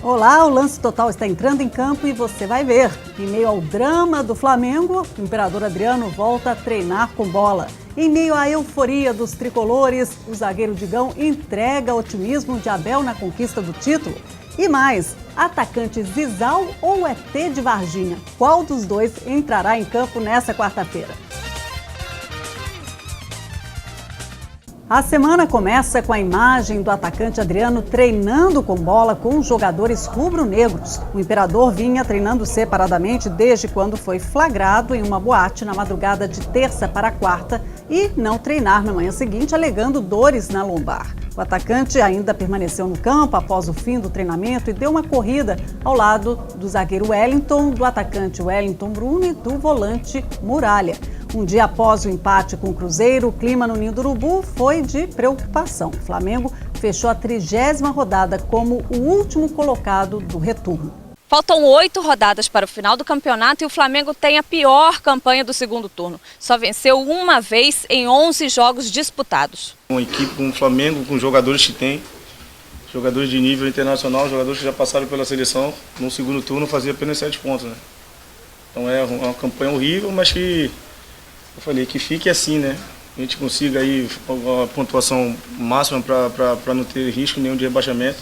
Olá, o Lance Total está entrando em campo e você vai ver. Em meio ao drama do Flamengo, o Imperador Adriano volta a treinar com bola. Em meio à euforia dos tricolores, o zagueiro Digão entrega otimismo de Abel na conquista do título. E mais, atacante Zizal ou ET de Varginha? Qual dos dois entrará em campo nessa quarta-feira? A semana começa com a imagem do atacante Adriano treinando com bola com os jogadores rubro-negros. O Imperador vinha treinando separadamente desde quando foi flagrado em uma boate na madrugada de terça para quarta e não treinar na manhã seguinte, alegando dores na lombar. O atacante ainda permaneceu no campo após o fim do treinamento e deu uma corrida ao lado do zagueiro Wellington, do atacante Wellington Bruno e do volante Muralha. Um dia após o empate com o Cruzeiro, o clima no Ninho do Urubu foi de preocupação. O Flamengo fechou a 30ª rodada como o último colocado do retorno. Faltam 8 rodadas para o final do campeonato e o Flamengo tem a pior campanha do segundo turno. Só venceu uma vez em 11 jogos disputados. Uma equipe com o Flamengo, com jogadores que tem, jogadores de nível internacional, jogadores que já passaram pela seleção, no segundo turno fazia apenas 7 pontos, né? Então é uma campanha horrível, mas que eu falei que fique assim, né? A gente consiga aí a pontuação máxima para não ter risco nenhum de rebaixamento.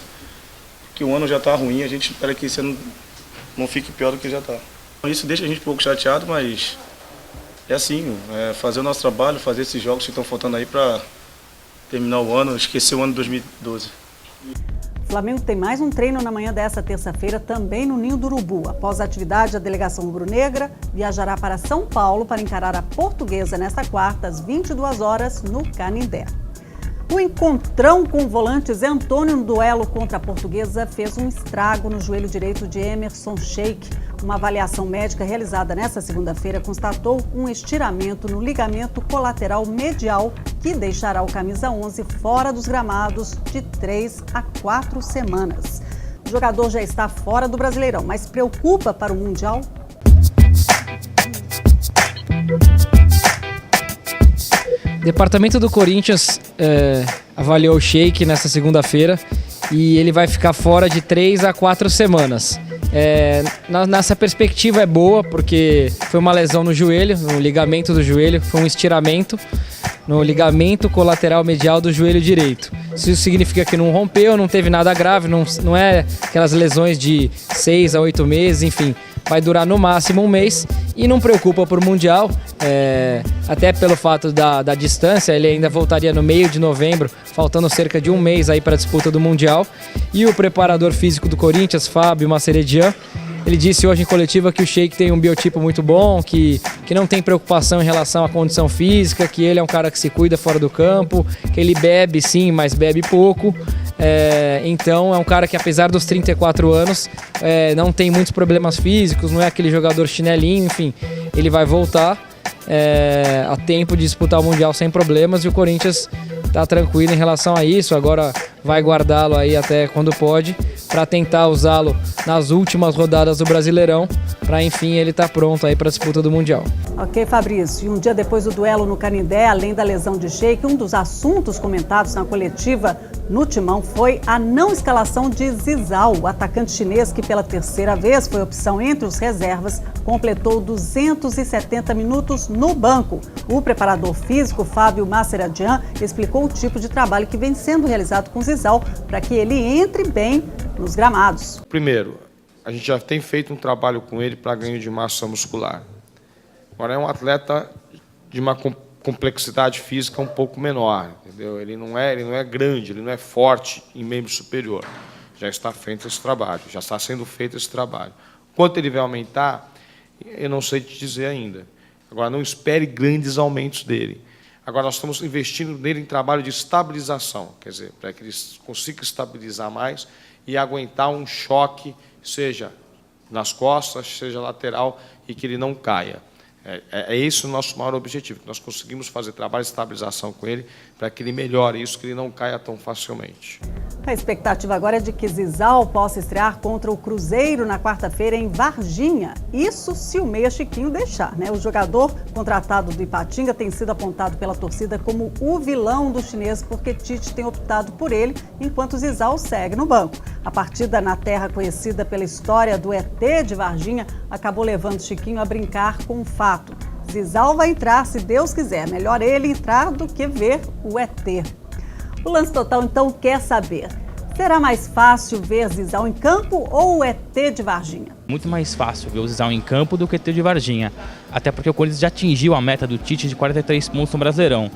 Porque o ano já está ruim, a gente espera que esse ano não fique pior do que já está. Isso deixa a gente um pouco chateado, mas é assim, fazer o nosso trabalho, fazer esses jogos que estão faltando aí para terminar o ano, esquecer o ano de 2012. O Flamengo tem mais um treino na manhã dessa terça-feira, também no Ninho do Urubu. Após a atividade, a delegação rubro-negra viajará para São Paulo para encarar a Portuguesa nesta quarta, às 22 horas, no Canindé. O encontrão com o volante Zé Antônio no duelo contra a Portuguesa fez um estrago no joelho direito de Emerson Sheik. Uma avaliação médica realizada nesta segunda-feira constatou um estiramento no ligamento colateral medial que deixará o camisa 11 fora dos gramados de 3 a 4 semanas. O jogador já está fora do Brasileirão, mas preocupa para o Mundial? O departamento do Corinthians avaliou o Sheik nesta segunda-feira e ele vai ficar fora de 3 a 4 semanas. Nessa perspectiva é boa, porque foi uma lesão no joelho, no ligamento do joelho, foi um estiramento no ligamento colateral medial do joelho direito. Isso significa que não rompeu, não teve nada grave, não é aquelas lesões de 6 a 8 meses, enfim. Vai durar no máximo um mês e não preocupa por Mundial, até pelo fato da distância, ele ainda voltaria no meio de novembro, faltando cerca de um mês aí para a disputa do Mundial. E o preparador físico do Corinthians, Fábio Maceredian, ele disse hoje em coletiva que o Sheik tem um biotipo muito bom, que não tem preocupação em relação à condição física, que ele é um cara que se cuida fora do campo, que ele bebe sim, mas bebe pouco. Então é um cara que, apesar dos 34 anos, não tem muitos problemas físicos, não é aquele jogador chinelinho, enfim, ele vai voltar a tempo de disputar o Mundial sem problemas e o Corinthians está tranquilo em relação a isso. Agora vai guardá-lo aí até quando pode, para tentar usá-lo nas últimas rodadas do Brasileirão, para enfim ele estar pronto aí para a disputa do Mundial. Ok, Fabrício. E um dia depois do duelo no Canindé, além da lesão de Sheik, um dos assuntos comentados na coletiva no Timão foi a não escalação de Zizal, o atacante chinês que pela terceira vez foi opção entre os reservas, completou 270 minutos no banco. O preparador físico, Fábio Maceredian, explicou o tipo de trabalho que vem sendo realizado com Zizal para que ele entre bem nos gramados. Primeiro, a gente já tem feito um trabalho com ele para ganho de massa muscular. Agora é um atleta de uma complexidade física um pouco menor, entendeu? Ele não é grande, ele não é forte em membro superior. Já está feito esse trabalho, já está sendo feito esse trabalho. Quanto ele vai aumentar, eu não sei te dizer ainda. Agora, não espere grandes aumentos dele. Agora, nós estamos investindo nele em trabalho de estabilização, quer dizer, para que ele consiga estabilizar mais e aguentar um choque, seja nas costas, seja lateral, e que ele não caia. É esse o nosso maior objetivo, que nós conseguimos fazer trabalho de estabilização com ele para que ele melhore isso, que ele não caia tão facilmente. A expectativa agora é de que Zizal possa estrear contra o Cruzeiro na quarta-feira em Varginha. Isso se o meia Chiquinho deixar, né? O jogador contratado do Ipatinga tem sido apontado pela torcida como o vilão do chinês, porque Tite tem optado por ele, enquanto Zizal segue no banco. A partida na terra conhecida pela história do ET de Varginha acabou levando Chiquinho a brincar com um fato. Zizal vai entrar, se Deus quiser. Melhor ele entrar do que ver o ET. O Lance Total, então, quer saber: será mais fácil ver Zizal em campo ou o ET de Varginha? Muito mais fácil ver o Zizal em campo do que o ET de Varginha. Até porque o Corinthians já atingiu a meta do Tite de 43 pontos no Brasileirão.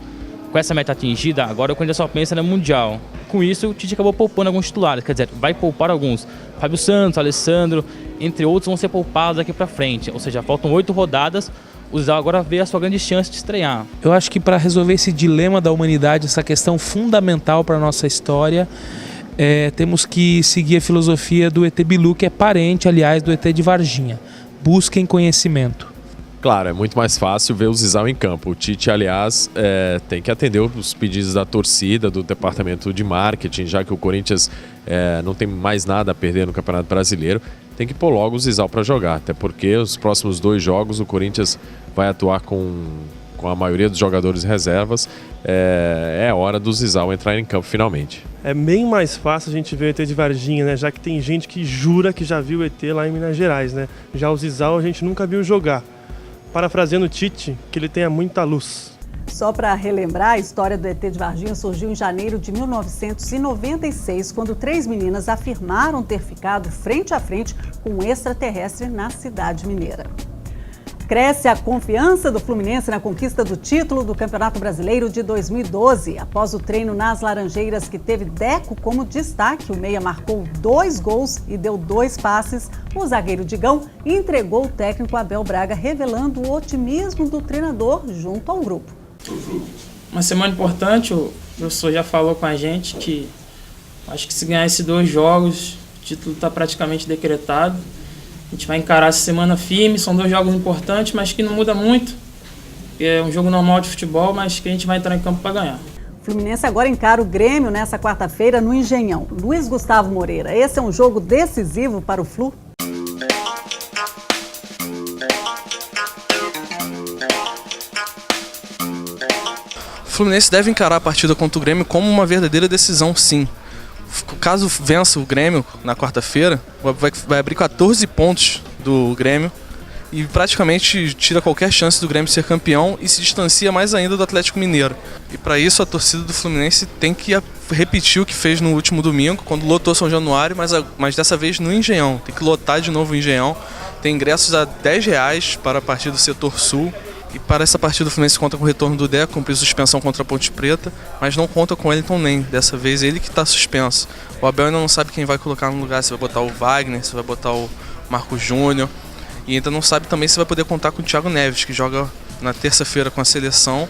Com essa meta atingida, agora o Corinthians só pensa no Mundial. Com isso, o Tite acabou poupando alguns titulares. Quer dizer, vai poupar alguns. Fábio Santos, Alessandro, entre outros, vão ser poupados daqui pra frente. Ou seja, faltam 8 rodadas. O Zizal agora vê a sua grande chance de estrear. Eu acho que para resolver esse dilema da humanidade, essa questão fundamental para a nossa história, temos que seguir a filosofia do ET Bilu, que é parente, aliás, do ET de Varginha. Busquem conhecimento. Claro, é muito mais fácil ver o Zizal em campo. O Tite, aliás, tem que atender os pedidos da torcida, do departamento de marketing, já que o Corinthians não tem mais nada a perder no Campeonato Brasileiro. Tem que pôr logo o Zizal para jogar, até porque os próximos 2 jogos o Corinthians vai atuar com a maioria dos jogadores reservas. É hora do Zizal entrar em campo finalmente. É bem mais fácil a gente ver o ET de Varginha, né? Já que tem gente que jura que já viu o ET lá em Minas Gerais, né? Já o Zizal a gente nunca viu jogar. Parafraseando o Tite, que ele tenha muita luz. Só para relembrar, a história do ET de Varginha surgiu em janeiro de 1996, quando 3 meninas afirmaram ter ficado frente a frente com um extraterrestre na cidade mineira. Cresce a confiança do Fluminense na conquista do título do Campeonato Brasileiro de 2012. Após o treino nas Laranjeiras, que teve Deco como destaque, o meia marcou 2 gols e deu 2 passes. O zagueiro Digão entregou o técnico Abel Braga, revelando o otimismo do treinador junto ao grupo. Uma semana importante, o professor já falou com a gente que acho que se ganhar esses 2 jogos, o título está praticamente decretado. A gente vai encarar essa semana firme, são 2 jogos importantes, mas que não muda muito. É um jogo normal de futebol, mas que a gente vai entrar em campo para ganhar. O Fluminense agora encara o Grêmio nessa quarta-feira no Engenhão. Luiz Gustavo Moreira, esse é um jogo decisivo para o Flu? O Fluminense deve encarar a partida contra o Grêmio como uma verdadeira decisão, sim. Caso vença o Grêmio na quarta-feira, vai abrir 14 pontos do Grêmio e praticamente tira qualquer chance do Grêmio ser campeão e se distancia mais ainda do Atlético Mineiro. E para isso a torcida do Fluminense tem que repetir o que fez no último domingo, quando lotou São Januário, mas dessa vez no Engenhão. Tem que lotar de novo o Engenhão. Tem ingressos a R$10 para a partida do setor sul. E para essa partida o Fluminense conta com o retorno do Deco, cumprir suspensão contra a Ponte Preta, mas não conta com o Wellington Nem. Dessa vez ele que está suspenso. O Abel ainda não sabe quem vai colocar no lugar, se vai botar o Wagner, se vai botar o Marcos Júnior. E ainda não sabe também se vai poder contar com o Thiago Neves, que joga na terça-feira com a seleção,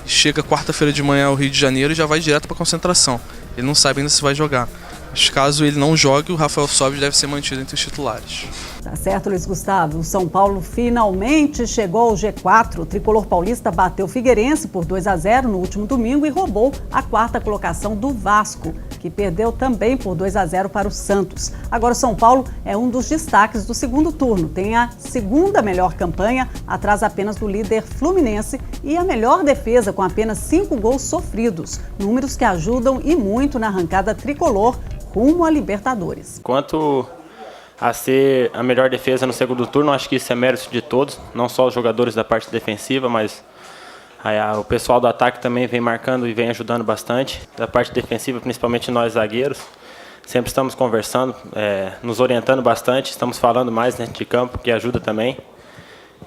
chega quarta-feira de manhã ao Rio de Janeiro e já vai direto para a concentração. Ele não sabe ainda se vai jogar. Mas caso ele não jogue, o Rafael Sobis deve ser mantido entre os titulares. Tá certo, Luiz Gustavo. O São Paulo finalmente chegou ao G4. O tricolor paulista bateu o Figueirense por 2-0 no último domingo e roubou a 4ª colocação do Vasco, que perdeu também por 2-0 para o Santos. Agora o São Paulo é um dos destaques do segundo turno. Tem a 2ª melhor campanha, atrás apenas do líder Fluminense, e a melhor defesa, com apenas 5 gols sofridos. Números que ajudam e muito na arrancada tricolor rumo a Libertadores. Quanto a ser a melhor defesa no segundo turno, acho que isso é mérito de todos, não só os jogadores da parte defensiva, mas o pessoal do ataque também vem marcando e vem ajudando bastante. Da parte defensiva, principalmente nós zagueiros, sempre estamos conversando, nos orientando bastante, estamos falando mais dentro de campo, que ajuda também.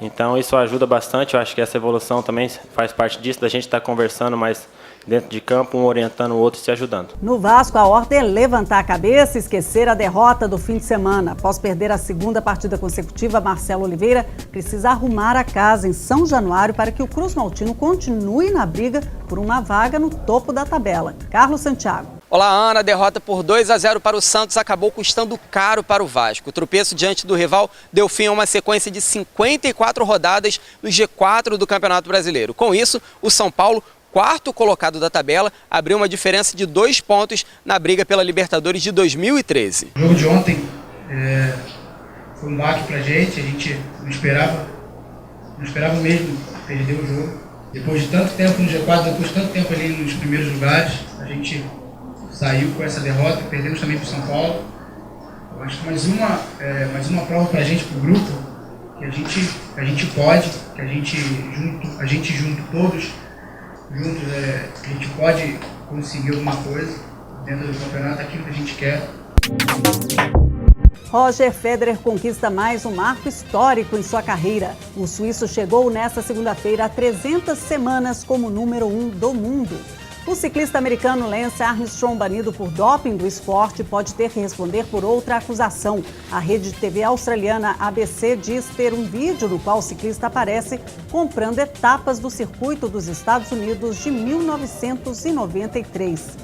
Então isso ajuda bastante, eu acho que essa evolução também faz parte disso, da gente estar conversando mais dentro de campo, um orientando o outro e se ajudando. No Vasco, a ordem é levantar a cabeça e esquecer a derrota do fim de semana. Após perder a 2ª partida consecutiva, Marcelo Oliveira precisa arrumar a casa em São Januário para que o Cruz Maltino continue na briga por uma vaga no topo da tabela. Carlos Santiago. Olá, Ana. A derrota por 2-0 para o Santos acabou custando caro para o Vasco. O tropeço diante do rival deu fim a uma sequência de 54 rodadas no G4 do Campeonato Brasileiro. Com isso, o São Paulo quarto colocado da tabela, abriu uma diferença de 2 pontos na briga pela Libertadores de 2013. O jogo de ontem foi um baque pra gente, a gente não esperava mesmo perder o jogo. Depois de tanto tempo no G4, depois de tanto tempo ali nos primeiros lugares, a gente saiu com essa derrota, perdemos também para o São Paulo. Eu acho que mais uma prova pra gente, pro grupo, que a gente pode, que a gente junto todos, juntos, a gente pode conseguir alguma coisa dentro do campeonato, aquilo que a gente quer. Roger Federer conquista mais um marco histórico em sua carreira. O suíço chegou nesta segunda-feira a 300 semanas como número 1 do mundo. O ciclista americano Lance Armstrong, banido por doping do esporte, pode ter que responder por outra acusação. A rede de TV australiana ABC diz ter um vídeo no qual o ciclista aparece comprando etapas do circuito dos Estados Unidos de 1993.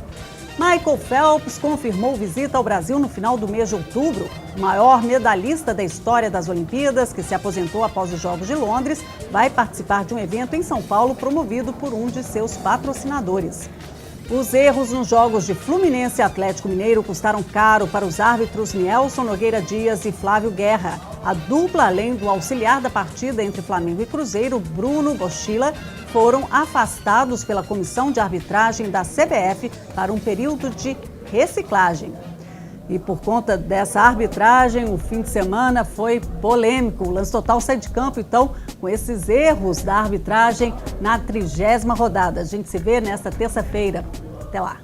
Michael Phelps confirmou visita ao Brasil no final do mês de outubro. O maior medalhista da história das Olimpíadas, que se aposentou após os Jogos de Londres, vai participar de um evento em São Paulo promovido por um de seus patrocinadores. Os erros nos jogos de Fluminense e Atlético Mineiro custaram caro para os árbitros Nelson Nogueira Dias e Flávio Guerra. A dupla, além do auxiliar da partida entre Flamengo e Cruzeiro, Bruno Bochila, foram afastados pela comissão de arbitragem da CBF para um período de reciclagem. E por conta dessa arbitragem, o fim de semana foi polêmico. O Lance Total sai de campo, então, com esses erros da arbitragem na 30ª rodada. A gente se vê nesta terça-feira. Até lá.